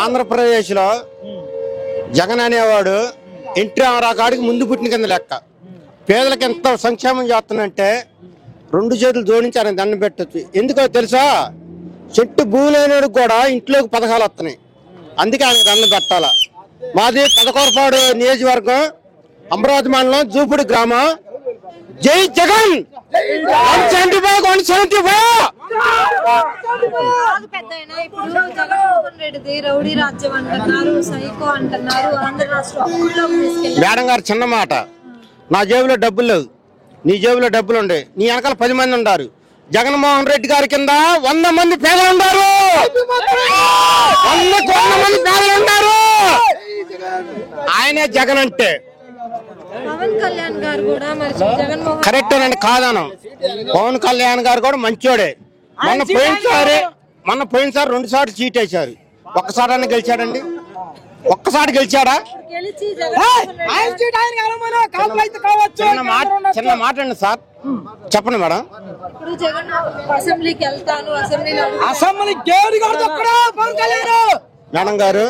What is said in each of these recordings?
ఆంధ్రప్రదేశ్ లో జగన్ అనేవాడు ఎన్టీ రామారావు కాడికి ముందు పుట్టిన కింద లెక్క. పేదలకు ఎంత సంక్షేమం చేస్తున్నంటే 2 చేతులు జోడించారని దండం పెట్టచ్చు. ఎందుకో తెలుసా, చెట్టు భూములైనడు కూడా ఇంట్లోకి పథకాలు వస్తున్నాయి. అందుకే ఆయన దండం పెట్టాల. మాది పదకొరపాడు నియోజకవర్గం, అమరావతి మండలం, జూపుడి గ్రామం. జై జగన్. మేడం గారు చిన్న మాట, నా జేబులో డబ్బులు లేవు, నీ జేబులో డబ్బులు ఉండే, నీ వెనకాల 10 మంది ఉన్నారు. జగన్మోహన్ రెడ్డి గారి కింద 100 మంది పేదలు ఉన్నారు. 100 మంది పేదలు ఉన్నారు. ఆయనే జగన్ అంటే. కరెక్టేనండి, కాదను. పవన్ కళ్యాణ్ గారు కూడా మంచోడే. మొన్న పోయినసారి 2 సార్లు చీట్ వేశారు. ఒక్కసారి అన్న గెలిచాడండి? ఒక్కసారి గెలిచాడా? చిన్న మాట అండి సార్, చెప్పండి మేడం. మేడం గారు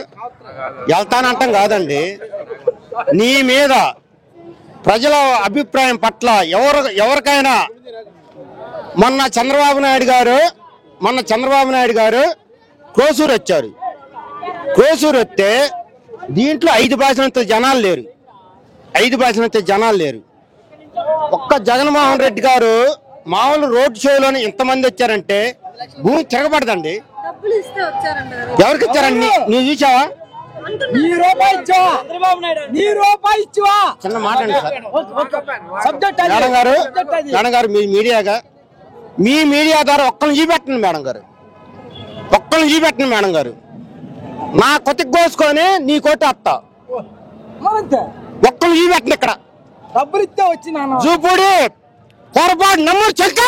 వెళ్తానంటాం కాదండి, నీ మీద ప్రజల అభిప్రాయం పట్ల ఎవరికైనా మొన్న చంద్రబాబు నాయుడు గారు క్రోసూరు వచ్చారు. క్రోసూరు వస్తే దీంట్లో 5 భాషలంత జనాలు లేరు. 5 భాషలంత జనాలు లేరు. ఒక్క జగన్మోహన్ రెడ్డి గారు మామూలు రోడ్ షోలోనే ఇంతమంది వచ్చారంటే భూమి తిరగబడదండి. ఎవరికి ఇచ్చారండి? నువ్వు చూసావా? చిన్న మాట అండి సార్. మేడం గారు మీ మీడియా ద్వారా ఒక్కరిని చూపెట్టండి మేడం గారు, ఒక్కరిని చూపెట్టండి మేడం గారు. నా కొత్త కోసుకొని నీ కోట అత్త ఒక్కరిని చూపెట్టండి. ఇక్కడ జూపూడి పొరపాటు నమ్మూరు చెక్క